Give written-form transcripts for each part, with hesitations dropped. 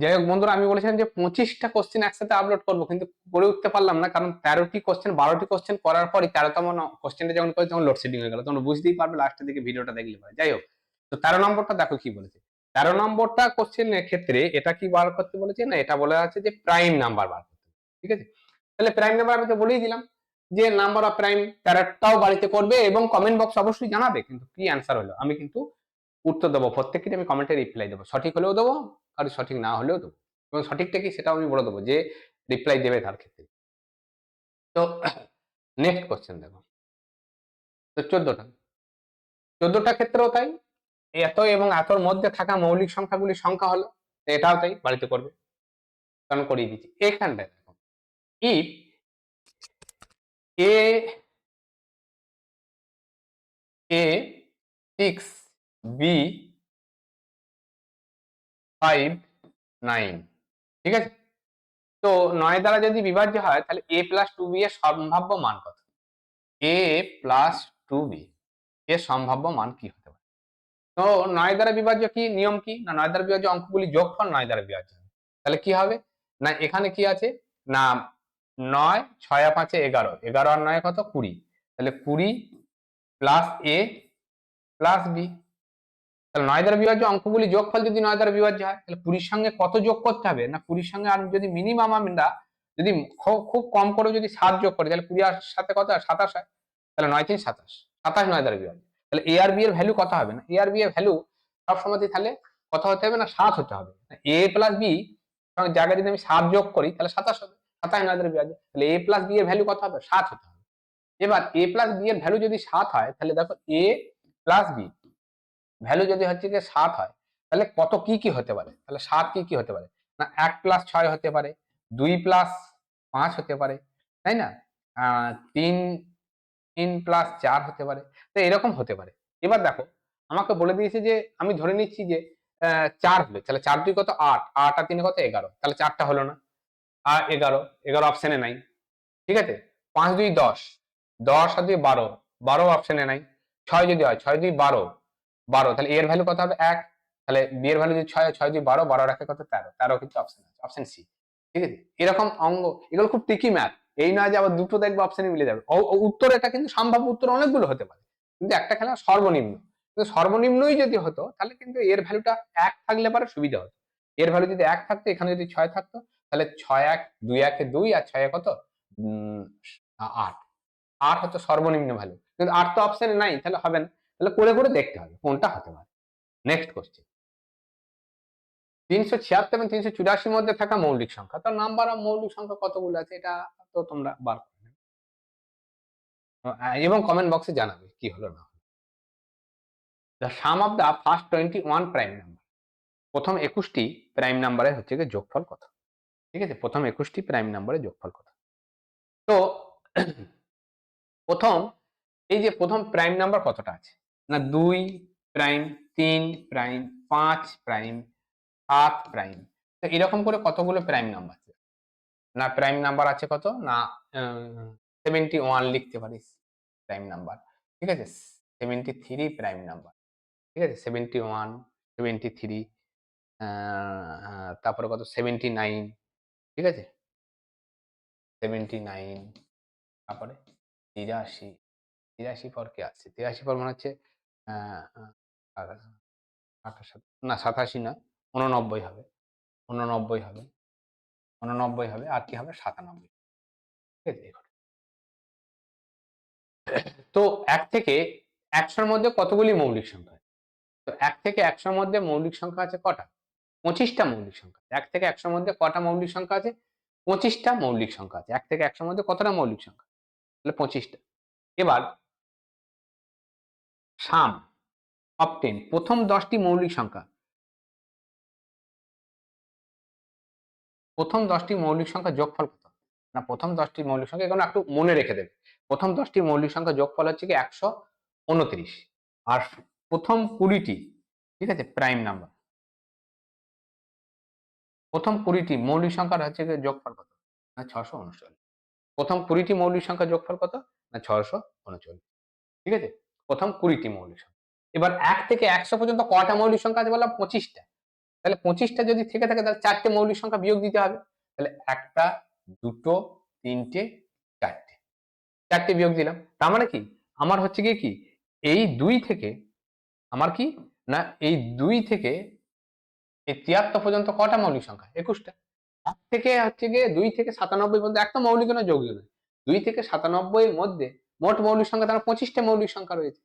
যাই হোক বন্ধুরা, আমি বলেছিলাম যে 25টা কোশ্চেন একসাথে আপলোড করবো, কিন্তু করে উঠতে পারলাম না, কারণ 13টি কোশ্চেন 12টি কোশ্চেন করার পরই 13তম কোশ্চেনটা যখন করি তখন লোডশেডিং হয়ে গেল। তোমরা বুঝতেই পারবে লাস্টের দিকে ভিডিওটা দেখলে পরে। যাই হোক, তো 13 নম্বরটা দেখো কি বলেছে। 13 নম্বরটা কোশ্চেনের ক্ষেত্রে এটা কি বার করতে বলেছে না, এটা বলা আছে যে প্রাইম নাম্বার বার করতে। ঠিক আছে, তাহলে প্রাইম নাম্বার আমি তো বলেই দিলাম যে নাম্বার অফ প্রাইম 13টাও বাড়িতে করবে এবং কমেন্ট বক্স অবশ্যই জানাবে কিন্তু কি অ্যান্সার হলো। আমি কিন্তু উত্তর দেবো, প্রত্যেককে আমি কমেন্টে রিপ্লাই দেবো, সঠিক হলেও দেবো আর সঠিক না হলেও দেবো, এবং সঠিকটা কি সেটাও আমি বলে দেবো যে রিপ্লাই দেবে তার ক্ষেত্রে। তো নেক্সট কোশ্চেন দেখো, তো 14টা ক্ষেত্রেও তাই, এত এবং এতর মধ্যে থাকা মৌলিক সংখ্যাগুলির সংখ্যা হলো, এটাও তাই বাড়িতে করবে, কারণ করিয়ে দিচ্ছি। এখানটায় দেখো, ইফ এ 6 বি 5 9, ঠিক আছে, তো 9 দ্বারা যদি বিভাজ্য হয় তাহলে a প্লাস 2b এর সম্ভাব্য মান কত? a প্লাস 2b এর সম্ভাব্য মান কি হতে পারে? তো 9 দ্বারা বিভাজ্য কি নিয়ম কি না, 9 দ্বারা বিভাজ্য অঙ্কগুলি যোগফল 9 দ্বারা বিভাজ্য হবে। তাহলে কি হবে না, এখানে কি আছে না, 9 6 আর 5 11, 11 আর 9 কত 20, তাহলে 20 প্লাস a প্লাস b। তাহলে 9 দ্বারা বিভাজ্য অঙ্কগুলি যোগফল যদি 9 দ্বারা বিভাজ্য হয় তাহলে 20 সঙ্গে কত যোগ করতে হবে না, 20 সঙ্গে আর যদি মিনিমাম আমরা যদি খুব কম করে যদি 7 যোগ করি তাহলে 20 আর সাথে কত হয় 27 হয়, তাহলে 9 3 27, 27 9 দ্বারা বিভাজ্য। তাহলে a আর b এর ভ্যালু কত হবে না, a আর b এর ভ্যালু সবসময় তাহলে কত হতে হবে না 7 হতে হবে। a প্লাস b জায়গায় যদি আমি 7 যোগ করি তাহলে 27 হবে, 27 9 দ্বারা বিভাজ্য, তাহলে a প্লাস b এর ভ্যালু কত হবে 7 হতে হবে। এবার a প্লাস b এর ভ্যালু যদি 7 হয় তাহলে দেখো a প্লাস b ভ্যালু যদি হচ্ছে যে 7 হয় তাহলে কত কি কি হতে পারে, তাহলে 7 কি কি হতে পারে না, 1 প্লাস 6 হতে পারে, 2 প্লাস 5 হতে পারে, তাই না, 3 3 প্লাস 4 হতে পারে, তো এরকম হতে পারে। এবার দেখো আমাকে বলে দিয়েছে যে আমি ধরে নিচ্ছি যে 4 হলো, তাহলে 4 2 কত 8, 8 আর 3 কত 11, তাহলে 4টা হলো না, আর 11 11 অপশনে নাই, ঠিক আছে, 5 2 10, 10 আর 2 12, 12 অপশনে নাই, 6 যদি হয় 6 2 12, 12, তাহলে এর ভ্যালু কত হবে 1, তাহলে বি এর ভ্যালু যদি 6 6 2 12, 12 রাখে কত 13, 13 কিন্তু অপশন আছে, অপশন সি। ঠিক আছে, এরকম অঙ্গ এগুলো খুব ট্রিকি ম্যাথ, এই নয় যে আবার দুটো দেখবে অপশনে মিলে যাবে, উত্তর এটা কিন্তু সম্ভাব্য উত্তর অনেকগুলো হতে পারে, কিন্তু একটা খেলা সর্বনিম্ন, কিন্তু সর্বনিম্নই যদি হতো তাহলে কিন্তু এর ভ্যালুটা 1 থাকলে পরে সুবিধা হতো। এর ভ্যালু যদি 1 থাকতো, এখানে যদি 6 থাকতো, তাহলে 6 1 2 1 2 আর 6 কত 8, 8 হচ্ছে সর্বনিম্ন ভ্যালু, কিন্তু 8 তো অপশনে নাই, তাহলে হবে না, তাহলে করে করে দেখতে হবে কোনটা হতে পারে। নেক্সট কোশ্চেন, 376 এবং 384 মধ্যে থাকা মৌলিক সংখ্যা, তো নাম্বার অফ মৌলিক সংখ্যা কতগুলো আছে এটা তো তোমরা বার করে নেবে এবং কমেন্ট বক্সে জানাবে কি হলো না হলো। The some of the first 21 prime number, প্রথম 21টি প্রাইম নাম্বারের হচ্ছে গিয়ে যোগফল কত? ঠিক আছে, প্রথম 21টি প্রাইম নাম্বারের যোগফল কত? তো প্রথম এই যে প্রথম প্রাইম নাম্বার কতটা আছে না, 2 প্রাইম, 3 প্রাইম, 5 প্রাইম, 7 প্রাইম, তো এরকম করে কতগুলো প্রাইম নাম্বার আছে না, প্রাইম নাম্বার আছে কত না 71 লিখতে পারিস প্রাইম নাম্বার, ঠিক আছে, 73 প্রাইম নাম্বার, ঠিক আছে, 71 73, তারপরে কত 79, ঠিক আছে, 79, তারপরে 83, 83 পর কে আসছে, 83 পর মনে হচ্ছে আহ, আহ, 28 না 87 না 89 হবে, 89 হবে, 89 হবে, আর কি হবে 97, ঠিক আছে। তো 1 থেকে 100-র মধ্যে কতগুলি মৌলিক সংখ্যা আছে? তো 1 থেকে 100-র মধ্যে মৌলিক সংখ্যা আছে কটা? 25টা মৌলিক সংখ্যা। 1 থেকে 100-র মধ্যে কটা মৌলিক সংখ্যা আছে? 25টা মৌলিক সংখ্যা আছে। 1 থেকে 100-র মধ্যে কতটা মৌলিক সংখ্যা? তাহলে 25টা। এবার সাম অফ 10, প্রথম 10টি মৌলিক সংখ্যা। প্রথম 10টি মৌলিক সংখ্যার যোগফল কত? না প্রথম 10টি মৌলিক সংখ্যা এখানে একটু মনে রেখে দেবে। প্রথম 10টি মৌলিক সংখ্যার যোগফল হচ্ছে কি 129, আর প্রথম 20টি, ঠিক আছে, প্রাইম নাম্বার। প্রথম 20টি মৌলিক সংখ্যার হচ্ছে গিয়ে যোগফল কত? না 639। প্রথম 20টি মৌলিক সংখ্যার যোগফল কত? না 639, ঠিক আছে? প্রথম 20টি মৌলিক সংখ্যা। এবার 1 থেকে 100 পর্যন্ত কটা মৌলিক সংখ্যা আছে বললাম? 25টা। তাহলে 25টা যদি থেকে থাকে তাহলে 4টে মৌলিক সংখ্যা বিয়োগ দিতে হবে। তাহলে 1টা 2টো 3টে 4টে, 4টে বিয়োগ দিলাম। তার মানে কি আমার হচ্ছে গিয়ে কি এই 2 থেকে আমার কি না এই 2 থেকে এই 73 পর্যন্ত কটা মৌলিক সংখ্যা? 21টা। 1 থেকে হচ্ছে গিয়ে 2 থেকে 97 পর্যন্ত একটা মৌলিক না যৌগিক নয়। 2 থেকে 97 এর মধ্যে মোট মৌলিক সংখ্যা তার 25টা মৌলিক সংখ্যা রয়েছে।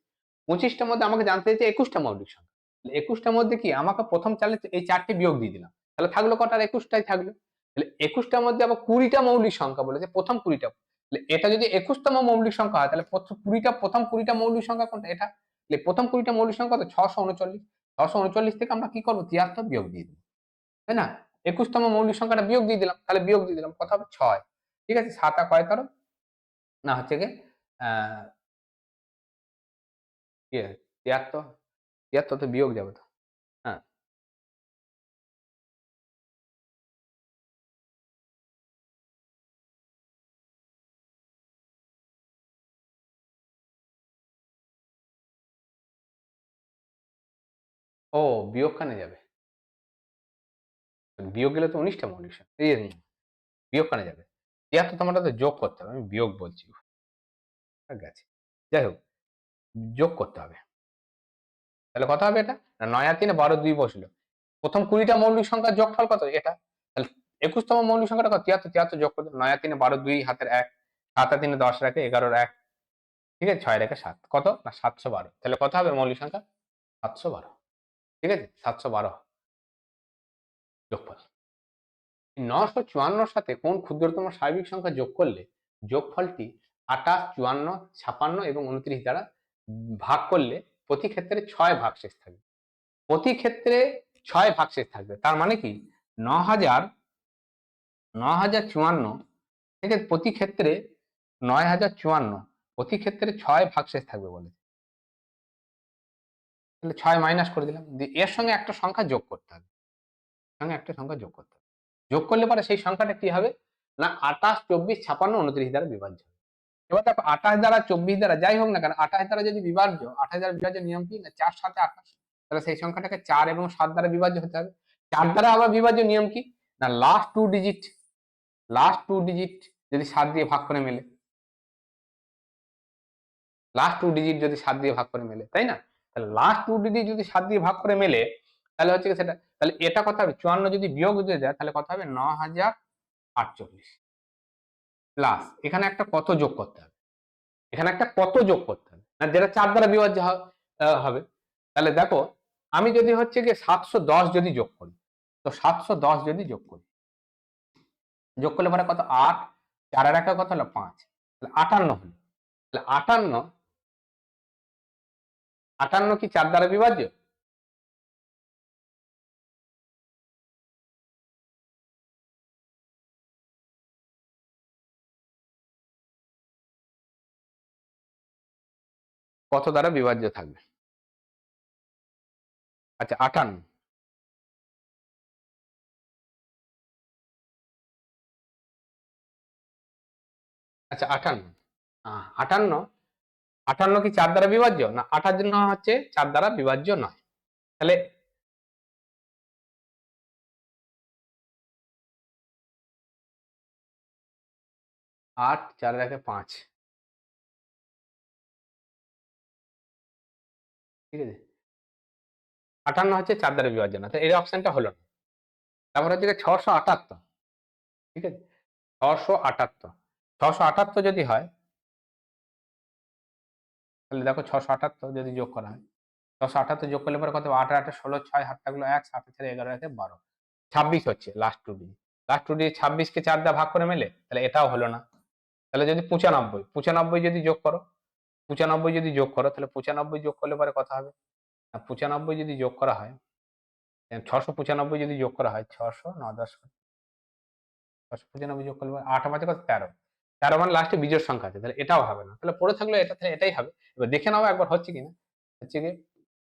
25টার মধ্যে আমাকে জানতে চাইছে 21টা মৌলিক সংখ্যা। 21টার মধ্যে কি আমাকে প্রথম চালে এই 4টে বিয়োগ দিয়ে দিলাম। তাহলে থাকলো কটা? আর 21টাই থাকলো। তাহলে 21টার মধ্যে আবার 20টা মৌলিক সংখ্যা বলেছে, প্রথম 20টা। তাহলে এটা যদি 21তম মৌলিক সংখ্যা হয় তাহলে প্রথম 20টা মৌলিক সংখ্যা কোনটা? এটা। তাহলে প্রথম 20টা মৌলিক সংখ্যা কত? 639। 639 থেকে আমরা কি করব? 73 বিয়োগ দিয়ে দেব। তাই না? 21তম মৌলিক সংখ্যাটা বিয়োগ দিয়ে দিলাম। তাহলে বিয়োগ দিয়ে দিলাম। কত হবে? 6। ঠিক আছে? 7 আর কয় 13? না হচ্ছে গিয়ে আ কি 73, 73 তো বিয়োগ যাবে তো। হ্যাঁ। ও বিয়োগখানে যাবে। বিয়োগ গেলে তো 19টা মৌলিক সংখ্যা। বিয়োগখানে যাবে। 73 তোমারটা তো যোগ করতে হবে। আমি বিয়োগ বলছি। গেছে। যাই হোক, যোগ করতে হবে। তাহলে কত হবে এটা? না 9 আর 3 12 2 বসলো। প্রথম 20টা মৌলিক সংখ্যার যোগফল কত? এটা। তাহলে 21তম মৌলিক সংখ্যাটা কত? 73, 73 যোগ করে 9 আর 3 12 2 হাতের 1, 7 আর 3 10 রাখে 11 এর 1, ঠিক আছে? 6 রেখে 7, কত? না 712। তাহলে কত হবে মৌলিক সংখ্যা? 712। ঠিক আছে? 712 যোগফল। 954 সাথে কোন ক্ষুদ্রতম স্বাভাবিক সংখ্যা যোগ করলে যোগফলটি 28, 54, 56 এবং 29 দ্বারা ভাগ করলে প্রতি ক্ষেত্রে 6 ভাগশেষ থাকবে। প্রতি ক্ষেত্রে 6 ভাগশেষ থাকবে। তার মানে কি 9054, ঠিক আছে? প্রতি ক্ষেত্রে 9054, প্রতি ক্ষেত্রে 6 ভাগশেষ থাকবে বলে। তাহলে 6 মাইনাস করে দিলাম। এর সঙ্গে একটা সংখ্যা যোগ করতে হবে। সঙ্গে একটা সংখ্যা যোগ করতে হবে। যোগ করলে পরে সেই সংখ্যাটা কি হবে? না 28, 24, 56, 29 দ্বারা বিভাজ্য। এবার দেখো 28 দ্বারা 24 দ্বারা যাই হোক না কেন 28 দ্বারা যদি বিভাজ্য, 28 দ্বারা বিভাজ্য নিয়ম কি? না 4, 7, 28। তাহলে সেই সংখ্যাটাকে 4 এবং 7 দ্বারা বিভাজ্য হতে হবে। 4 দ্বারা আবার বিভাজ্য নিয়ম কি? না লাস্ট 2 ডিজিট, লাস্ট 2 ডিজিট যদি 7 দিয়ে ভাগ করে মেলে, লাস্ট 2 ডিজিট যদি 7 দিয়ে ভাগ করে মেলে, তাই না? তাহলে লাস্ট 2 ডিজিট যদি 7 দিয়ে ভাগ করে মেলে তাহলে হচ্ছে সেটা, তাহলে এটা কত হবে? 54 যদি বিয়োগ দিয়ে দেয় তাহলে কত হবে? 9048 প্লাস এখানে একটা কত যোগ করতে হবে? এখানে একটা কত যোগ করতে হবে? না যেটা 4 দ্বারা বিভাজ্য হবে। তাহলে দেখো আমি যদি হচ্ছে গিয়ে 710 যদি যোগ করি, তো 710 যদি যোগ করি, যোগ করলে পরে কত? 8, 4 এর 1 কত হলো? 5, তাহলে 58 হলো। তাহলে 58 কি 4 দ্বারা বিভাজ্য? কত দ্বারা বিভাজ্য থাকবে? আচ্ছা 58, আচ্ছা 58, 58, 58 কি 4 দ্বারা বিভাজ্য? না 58 হচ্ছে 4 দ্বারা বিভাজ্য নয়। তাহলে 8, 4 এর 1 5, ঠিক আছে? 58 হচ্ছে 4 দ্বারা বিভাজ্য না, তো এই অপশনটা হলো না। তারপর হচ্ছে 678, ঠিক আছে? 678, 678 যদি হয় তাহলে দেখো 678 যদি যোগ করা হয়, 678 যোগ করলে পরে কত? 8 আর 8 16, 6 হাত থাকলো 1, 7 4 11 1 12, 26 হচ্ছে লাস্ট 2 ডিজিট। লাস্ট 2 ডিজিট 26 কে 4 দ্বারা ভাগ করে মেলে, তাহলে এটাও হলো না। তাহলে যদি 95, 95 যদি যোগ করো, 95 যদি যোগ করো তাহলে 95 যোগ করলে পরে কথা হবে? 95 যদি যোগ করা হয়, 695 যদি যোগ করা হয়, 600 9 10, 695 যোগ করলে 8 5 কত? 13, 13 মানে লাস্টে বিজোড় সংখ্যা আছে, তাহলে এটাও হবে না। তাহলে পড়ে থাকলো এটা, তাহলে এটাই হবে। এবার দেখে নাও একবার হচ্ছে কিনা। হচ্ছে কি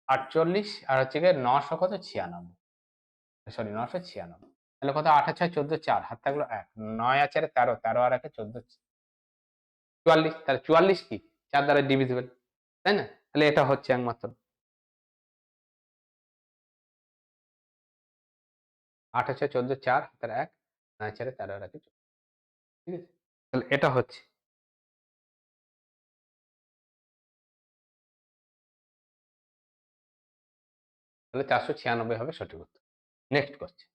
48 আর হচ্ছে গিয়ে 900 কত? 96, সরি 996। তাহলে কত? 8 আর 6 14, 4 হাত থাকলো 1, 9 আর 4 13, 13 আর 1 14, 44। তাহলে 44 কি 4 দ্বারা ডিভিজিবল, তাই না? তাহলে এটা হচ্ছে একমাত্র। 8 আছে 14, 4 হাতের 1, 9 4 13 রাখে 14, ঠিক আছে। তাহলে এটা হচ্ছে তাহলে 496 হবে সঠিক উত্তর। Next question,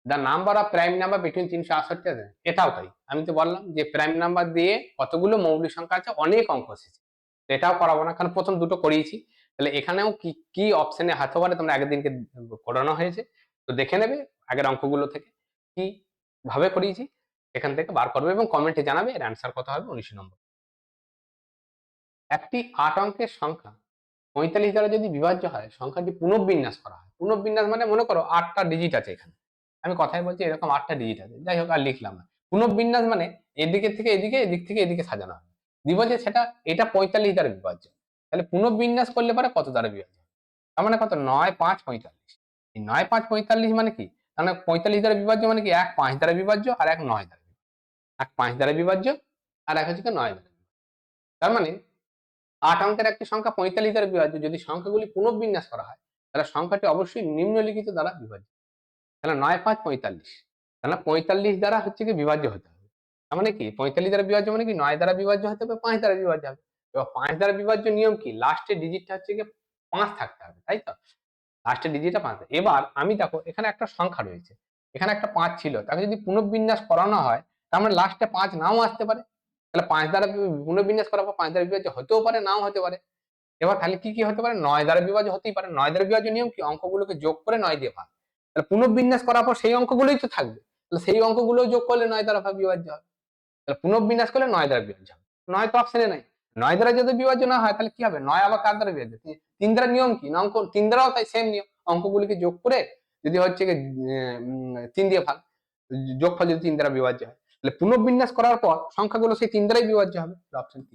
the number of prime number between 368 আছে, এটাও তাই। আমি তো বললাম যে প্রাইম নাম্বার দিয়ে কতগুলো মৌলিক সংখ্যা আছে, অনেক অঙ্ক এসেছে। এটাও করাবো না, কারণ প্রথম দুটো করিয়েছি। তাহলে এখানেও কি কি অপশনে হাতে পারে তোমরা আগের দিনকে করানো হয়েছে, তো দেখে নেবে আগের অঙ্কগুলো থেকে কি ভাবে করিয়েছি, এখান থেকে বার করবে এবং কমেন্টে জানাবে এর অ্যান্সার কত হবে। 19 নম্বর, একটি 8 অঙ্কের সংখ্যা 45 দ্বারা যদি বিভাজ্য হয়, সংখ্যাটি পুনঃবিন্যাস করা হয়। পুনঃবিন্যাস মানে মনে করো 8টা ডিজিট আছে এখানে, আমি কথাই বলছি এরকম 8টা ডিজিট আছে, যাই হোক আর লিখলাম না। পুনঃবিন্যাস মানে এদিকে থেকে এদিকে, এদিক থেকে এদিকে সাজানো হবে। বিভাজ্য সেটা, এটা 45 দ্বারা বিভাজ্য, তাহলে পুনঃবিন্যাস করলে পরে কত দ্বারা বিভাজ্য? তার মানে কত, 9 5 45। এই 9 5 45 মানে কি, তার মানে 45 দ্বারা বিভাজ্য মানে কি, এক 5 দ্বারা বিভাজ্য আর এক 9 দ্বারা, এক 5 দ্বারা বিভাজ্য আর এক হচ্ছে 9 দ্বারা। তার মানে 8 অঙ্কের একটি সংখ্যা 45 দ্বারা বিভাজ্য যদি সংখ্যাগুলি পুনঃবিন্যাস করা হয়, তাহলে সংখ্যাটি অবশ্যই নিম্নলিখিত দ্বারা বিভাজ্য। তাহলে 9 5 45, তাহলে 45 দ্বারা হচ্ছে কি বিভাজ্য হতে হবে। তার মানে কি 45 দ্বারা বিভাজ্য মানে কি 9 দ্বারা বিভাজ্য হতে হবে, 5 দ্বারা বিভাজ্য হবে। এবার 5 দ্বারা বিভাজ্য নিয়ম কি, লাস্টের ডিজিটটা হচ্ছে কি 5 থাকতে হবে, তাই তো? লাস্টের ডিজিটটা 5। এবার আমি দেখো এখানে একটা সংখ্যা রয়েছে, এখানে একটা 5 ছিল, তাকে যদি পুনঃবিন্যাস করানো হয়, তার মানে লাস্টে 5 নাও আসতে পারে। তাহলে 5 দ্বারা পুনঃবিন্যাস করার পর 5 দ্বারা বিভাজ্য হতেও পারে, নাও হতে পারে। এবার তাহলে কি কি হতে পারে, 9 দ্বারা বিভাজ্য হতেই পারে। 9 দ্বারা বিভাজ্য নিয়ম কি, অঙ্কগুলোকে যোগ করে 9 দিয়ে ভাগ। তাহলে পুনঃবিন্যাস করার পর সেই অঙ্কগুলোই তো থাকবে, তাহলে সেই অঙ্কগুলো যোগ করলে 9 দ্বারা বিভাজ্য হবে। তাহলে পুনঃবিন্যাস করলে 9 দ্বারা বিভাজ্য হবে, 9 তো অপশনে নাই। 9 দ্বারা যদি বিভাজ্য না হয় তাহলে কি হবে, 9 আবার কার দ্বারা বিভাজ্য, 3 দ্বারা। নিয়ম কি না, অঙ্ক 3 দ্বারাও তাই সেম নিয়ম, অঙ্কগুলিকে যোগ করে যদি হচ্ছে 3 দিয়ে ভাগ, যোগফল যদি 3 দ্বারা বিভাজ্য হয়, তাহলে পুনঃবিন্যাস করার পর সংখ্যাগুলো সেই 3 দ্বারাই বিভাজ্য হবে। অপশন কি,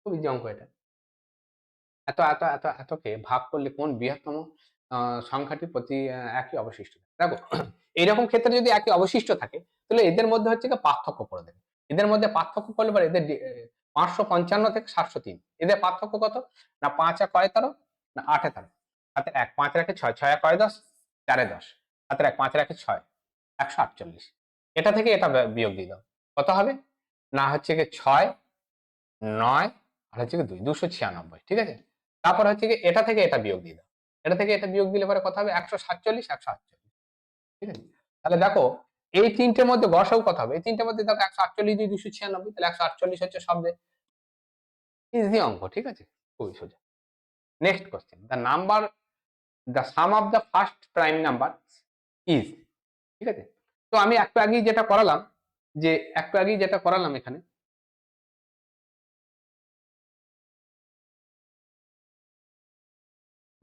খুব ইজি অঙ্ক এটা। এত এত এত এতকে ভাগ করলে কোন বৃহত্তম সংখ্যাটি প্রতি একই অবশিষ্ট থাকে? দেখো এইরকম ক্ষেত্রে যদি একই অবশিষ্ট থাকে, তাহলে এদের মধ্যে হচ্ছে পার্থক্য করে দেবে। এদের মধ্যে পার্থক্য করলে পরে এদের 555 থেকে 703, এদের পার্থক্য কত না, 5 আর কয় 13 না 8 এ 13, হাতে 1 5 রাখে 6, 6 আর কয় 10, 4 এ 10, হাতের 1 5 রাখে 6, 148। এটা থেকে এটা বিয়োগ দিয়ে দাও, কত হবে না, হচ্ছে 6 9 আর হচ্ছে 2 296, ঠিক আছে। তারপর হচ্ছে এটা থেকে এটা বিয়োগ দিয়ে দাও, এটা থেকে এটা বিয়োগ দিলে পরে কত হবে, 147 148, ঠিক আছে। তাহলে দেখো এই তিনটের মধ্যে গসাগু কত হবে, এই তিনটের মধ্যে দেখো 148 দিয়ে 296, তাহলে 148 হচ্ছে শব্দে। ইজি অঙ্ক, ঠিক আছে, খুবই সোজা। Next question, the number, the some of the first prime number is, ঠিক আছে। তো আমি একটু আগেই যেটা করালাম, এখানে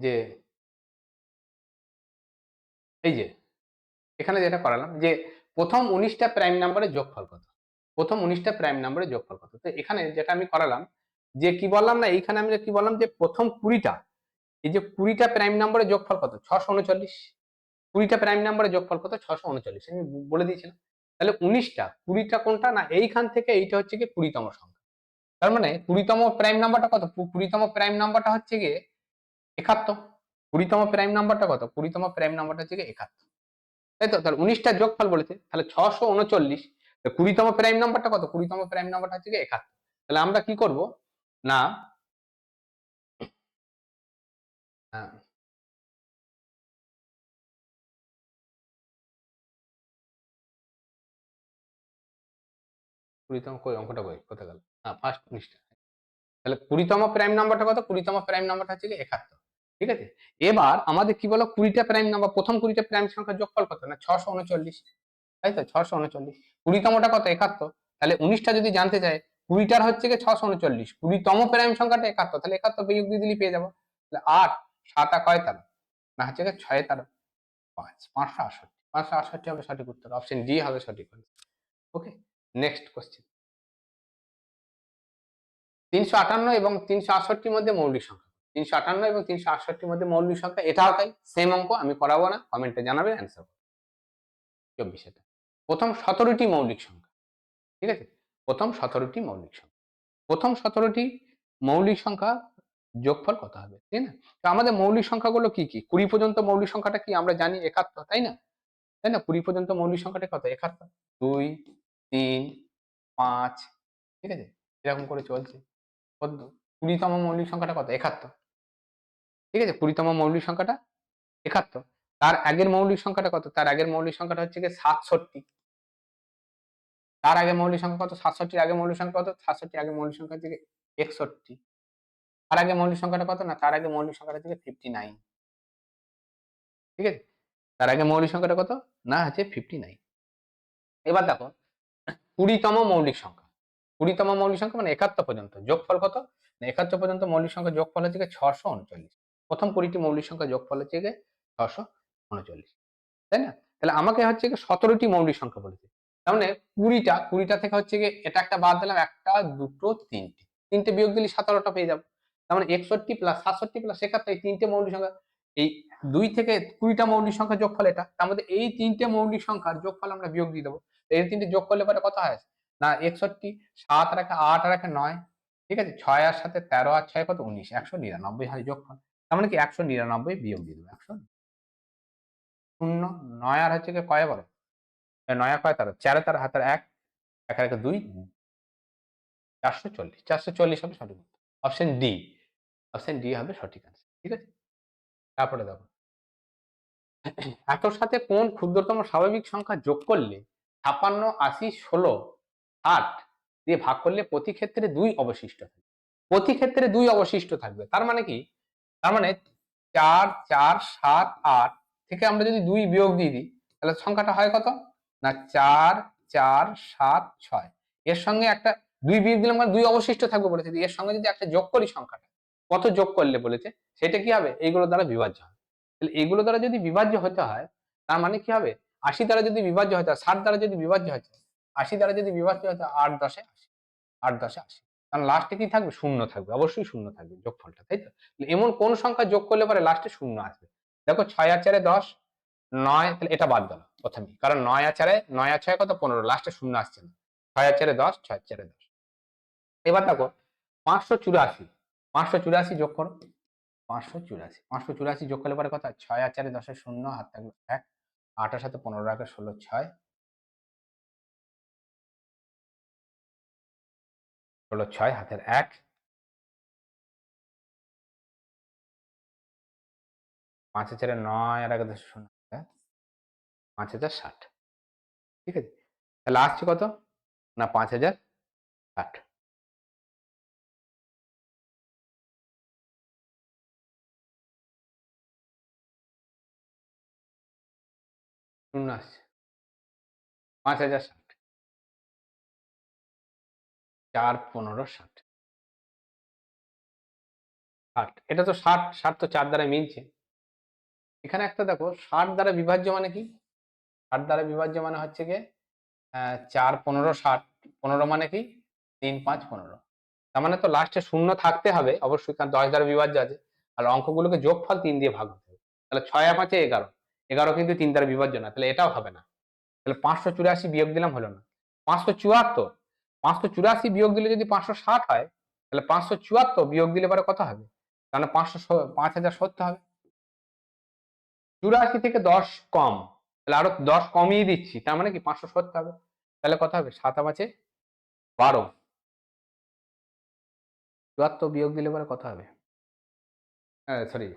যে এই যে এখানে যেটা করালাম যে প্রথম 19টা প্রাইম নাম্বারের যোগফল কত, প্রথম 19টা প্রাইম নাম্বারের যোগফল কত। তো এখানে যেটা আমি করালাম যে কি বললাম না, এইখানে আমি কি বললাম যে প্রথম 20টা, এই যে 20টা প্রাইম নাম্বারের যোগফল কত, 639। 20টা প্রাইম নাম্বারের যোগফল কত, 639, আমি বলে দিয়েছিলাম। তাহলে 19টা, 20টা কোনটা না, এইখান থেকে এইটা হচ্ছে কি 20তম সংখ্যা। তার মানে 20তম প্রাইম নাম্বারটা কত, 20তম প্রাইম নাম্বারটা হচ্ছে গিয়ে 71। 20তম প্রাইম নাম্বারটা কত, 20তম প্রাইম নাম্বারটা হচ্ছে 71, তাই তো। তাহলে 19টা যোগফল বলেছে, তাহলে 639। 20তম প্রাইম নাম্বারটা কত, 20তম প্রাইম নাম্বারটা হচ্ছে 71। তাহলে আমরা কি করব না, 20তম কই অঙ্কটা কই কোথায় গেল, ফার্স্ট 19টা। তাহলে 20তম প্রাইম নাম্বারটা কত, 20তম প্রাইম নাম্বারটা হচ্ছে 71, ঠিক আছে। এবার আমাদের কি বলো, 20টা প্রাইম নাম্বার, প্রথম 20টা প্রাইম সংখ্যার যোগফল কত না, 639, তাই তো। 639, 20তমটা কত, 71। তাহলে 19টা যদি জানতে চায়, 20টার হচ্ছে 639, 20তম প্রাইম সংখ্যাটা 71, তাহলে 71 বিয়োগ দিয়ে দিলেই পেয়ে যাবো। তাহলে 8 7 কয় 13 না হচ্ছে 6 13 5, 568, 568 হবে সঠিক উত্তর, অপশন ডি হবে সঠিক। ওকে, নেক্সট কোশ্চেন, 358 এবং 368 মধ্যে মৌলিক সংখ্যা, 358 এবং 368 মধ্যে মৌলিক সংখ্যা, এটাও তাই সেম অঙ্ক, আমি করাবো না, কমেন্টে জানাবে অ্যান্সার। 24 প্রথম 17টি মৌলিক সংখ্যা, ঠিক আছে। প্রথম 17টি মৌলিক সংখ্যা, প্রথম 17টি মৌলিক সংখ্যা যোগফল কত হবে, তাই না? তো আমাদের মৌলিক সংখ্যাগুলো কি কি? 20 পর্যন্ত মৌলিক সংখ্যাটা কি আমরা জানি 71, তাই না? তাই না? 20 পর্যন্ত মৌলিক সংখ্যাটা কত? 71, 2, 3, 5, ঠিক আছে? এরকম করে চলছে। 20তম মৌলিক সংখ্যাটা কত? 71, ঠিক আছে? 20তম মৌলিক সংখ্যাটা 71। তার আগের মৌলিক সংখ্যাটা কত? তার আগের মৌলিক সংখ্যাটা হচ্ছে গিয়ে 67। তার আগের মৌলিক সংখ্যা কত? 67 আগের মৌলিক সংখ্যা কত? 67 আগের মৌলিক সংখ্যা হচ্ছে 61। তার আগের মৌলিক সংখ্যাটা কত? না, তার আগের মৌলিক সংখ্যাটা হচ্ছে 59, ঠিক আছে? তার আগের মৌলিক সংখ্যাটা কত? না, হচ্ছে 59। এবার দেখো 20তম মৌলিক সংখ্যা। 20তম মৌলিক সংখ্যা মানে 71 পর্যন্ত। যোগফল কত? না, 71 পর্যন্ত মৌলিক সংখ্যা যোগফল হচ্ছে গিয়ে 639। প্রথম 20টি মৌলিক সংখ্যা যোগফল হচ্ছে গিয়ে 639, তাই না? তাহলে আমাকে হচ্ছে গিয়ে 17টি মৌলিক সংখ্যা বলেছে। তার মানে 20টা থেকে হচ্ছে গিয়ে এটা একটা বাদ দিলাম, 1টা 2টো 3টে। 3টে বিয়োগ দিলে 17টা পেয়ে যাবো। তার মানে 61 প্লাস 67 প্লাস 71, এই 3টে মৌলিক সংখ্যা। এই 2 থেকে 20টা মৌলিক সংখ্যা যোগফল এটা। তার মধ্যে এই 3টে মৌলিক সংখ্যার যোগফল আমরা বিয়োগ দিয়ে দেবো। এই 3টে যোগ করলে পরে কত হয়? না 61, 7 আর 8 আর 9, ঠিক আছে? 6 আর 7 13 আর 6 কত? 19, 199 হয় যোগফল। তার মানে কি 199 বিয়োগ দিয়ে দেবো। 100 শূন্য 9 আর হচ্ছে গিয়ে কয় বলো? 9 আর কয় 13, 4 তার হাতের 1, 1 আর 2, 440। 440 হবে সঠিক উত্তর। অপশন ডি, অপশন ডি হবে সঠিক আনসার, ঠিক আছে? তারপরে দেখো, একর সাথে কোন ক্ষুদ্রতম স্বাভাবিক সংখ্যা যোগ করলে 56, 80, 16, 60 দিয়ে ভাগ করলে প্রতি ক্ষেত্রে 2 অবশিষ্ট থাকবে। প্রতি ক্ষেত্রে 2 অবশিষ্ট থাকবে, তার মানে কি? তার মানে 4, 4, 7, 8 থেকে আমরা যদি 2 বিয়োগ দিয়ে দিই, তাহলে সংখ্যাটা হয় কত? না 4, 4, 7, 6। এর সঙ্গে একটা 2 বিয়োগ দিলাম মানে 2 অবশিষ্ট থাকবে বলেছে। এর সঙ্গে যদি একটা যোগ করি সংখ্যাটা, কত যোগ করলে বলেছে, সেটা কি হবে? এইগুলো দ্বারা বিভাজ্য হবে। তাহলে এগুলো দ্বারা যদি বিভাজ্য হতে হয়, তার মানে কি হবে? 80 দ্বারা যদি বিভাজ্য হতে হয়, 60 দ্বারা যদি বিভাজ্য হতে হয়, 80 দ্বারা যদি বিভাজ্য হতে হয়, 8, 10 এ 80, 8, 10 এ 80। কারণ লাস্টে কি থাকবে? শূন্য থাকবে, অবশ্যই শূন্য থাকবে যোগফলটা, তাই তো? এমন কোন সংখ্যা যোগ করলে পরে লাস্টে শূন্য আসবে? দেখো 6 আর 4 এ 10, 9, তাহলে এটা বাদ গেল প্রথমেই, কারণ 9 আর 4 এ 9 আর 6 কত? 15, লাস্টে শূন্য আসছে না। 6 আর 4 এ 10, 6 আর 4 এ 10। এবার দেখো 584, 584 যোগ করো। 584, 584 যোগ করলে পরে কত হয়? 6 আর 4 এ 10 এর শূন্য, হাত থাকবে 1, 8 এর সাথে 15 রাখে 16, 6, 16, 6 হাতের 1, 5 আর 4 এ 9 আর 1 10 শূন্য, 5060, ঠিক আছে? তাহলে আসছে কত? না 5060। শূন্য আসছে 5060, 4, 15, 60, 60। এটা তো 60, 60 তো 4 দ্বারা মিলছে। এখানে একটা দেখো 60 দ্বারা বিভাজ্য মানে কি? 60 দ্বারা বিভাজ্য মানে হচ্ছে গিয়ে 4, 15, 60, 15 মানে কি? 3, 5, 15। তার মানে তো লাস্টে শূন্য থাকতে হবে অবশ্যই, কারণ 10 দ্বারা বিভাজ্য আছে। আর অঙ্কগুলোকে যোগফল 3 দিয়ে ভাগ হতে হবে। তাহলে 6 আর 5 এ 11, 11 কিন্তু 3 দ্বারা বিভাজ্য না, তাহলে এটাও হবে না। তাহলে 584 বিয়োগ দিলাম, হলো না। 574, 584 বিয়োগ দিলে যদি 560 হয়, তাহলে 574 বিয়োগ দিলে পরে কত হবে? তাহলে 5070 হবে। 84 থেকে 10 কম, তাহলে আরো 10 কমিয়ে দিচ্ছি, তার মানে কি 570 হবে। তাহলে কত হবে? 7 আর 5 এ 12, 74 বিয়োগ দিলে পরে কত হবে? সরি,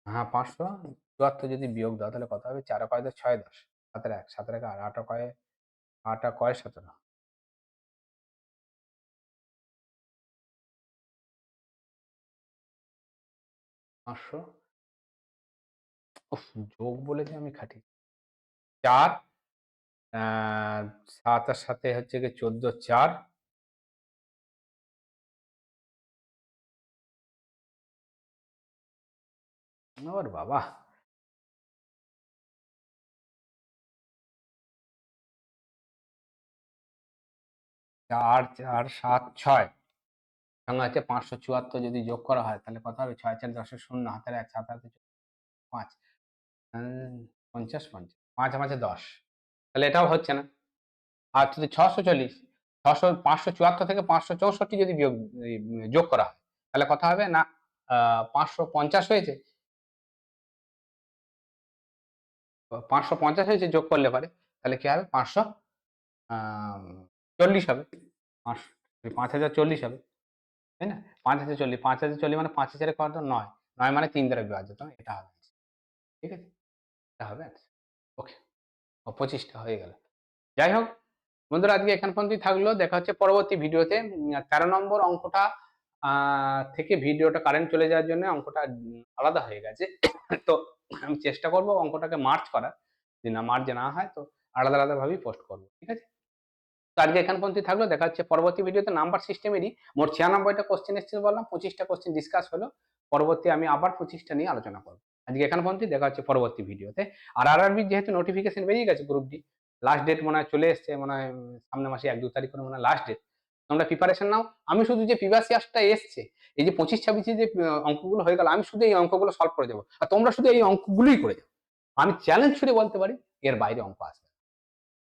হ্যাঁ 574 যদি বিয়োগ দাও তাহলে কত হবে? 4 আর 5 10, 6, 10, 7 আর 1, 7 আর 1, 8 আর কয়, 8 আর কয় 17, 500, উফ, যোগ বলেছে আমি খাটি। 4, 7 আর সাথে হচ্ছে গিয়ে 14, 4, ওর বাবা, 4, 4, 7, 6 সঙ্গে হচ্ছে 574 যদি যোগ করা হয় তাহলে কত হবে? 6, 4, 10 এর শূন্য, হাতের 1, 7 হাতে 5, 50, 50, 5 আর 5 10, তাহলে এটাও হচ্ছে না। আর যদি 640, 574 থেকে 564 যদি যোগ করা হয় তাহলে কথা হবে না 550 হয়েছে, 550 হয়েছে যোগ করলে পারে, তাহলে কি হবে 540 হবে, 5040 হবে, তাই না? 5040, 5040 মানে 5000 কত, 9, 9 মানে 3 দ্বারা বিভাজ্য, তো এটা হবে, ঠিক আছে, এটা হবে। ওকে, 25টা হয়ে গেল। যাই হোক বন্ধুরা, আজকে এখান পর্যন্তই থাকলো, দেখা হচ্ছে পরবর্তী ভিডিওতে। 13 নম্বর অঙ্কটা থেকে ভিডিওটা কারেন্ট চলে যাওয়ার জন্য অঙ্কটা আলাদা হয়ে গেছে। তো আমি চেষ্টা করব অঙ্কটাকে মার্চ করার, যদি না মার্চ না হয় তো আলাদা আলাদা ভাবেই পোস্ট করবো, ঠিক আছে। তো আজকে এখান পর্যন্তই থাকলো, দেখা হচ্ছে পরবর্তী ভিডিওতে। নাম্বার সিস্টেমেরই মোট 96টা কোশ্চেন এসেছিল বললাম, 25টা কোশ্চেন ডিসকাস হলো, পরবর্তী আমি আবার 25টা নিয়ে আলোচনা করবো। আজকে এখান পর্যন্তই, দেখা হচ্ছে পরবর্তী ভিডিওতে। আর আরআরবি যেহেতু নোটিফিকেশন বেরিয়ে গেছে, গ্রুপ ডি লাস্ট ডেট মনে হয় চলে এসছে, মনে হয় সামনের মাসে 1-2 তারিখ করে মনে হয় লাস্ট ডেট। তোমরা প্রিপারেশন নাও। আমি শুধু যে প্রিভিয়াসটা এসছে, এই যে 25-26 যে অঙ্কগুলো হয়ে গেল, আমি শুধু এই অঙ্কগুলো সলভ করে দেবো, আর তোমরা শুধু এই অঙ্কগুলোই করে যাও। আমি চ্যালেঞ্জ ছুড়ে বলতে পারি এর বাইরে অঙ্ক আসবে,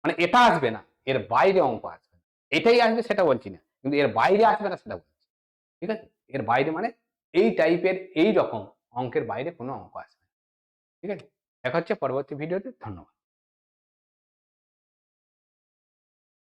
মানে এটা আসবে না, এর বাইরে অঙ্ক আসবে। এটাই আসবে সেটা বলছি না, কিন্তু এর বাইরে আসবে না সেটা বলছি, ঠিক আছে। এর বাইরে মানে এই টাইপের এই রকম অঙ্কের বাইরে কোনো অঙ্ক আসবে না, ঠিক আছে। দেখা হচ্ছে পরবর্তী ভিডিওতে। ধন্যবাদ।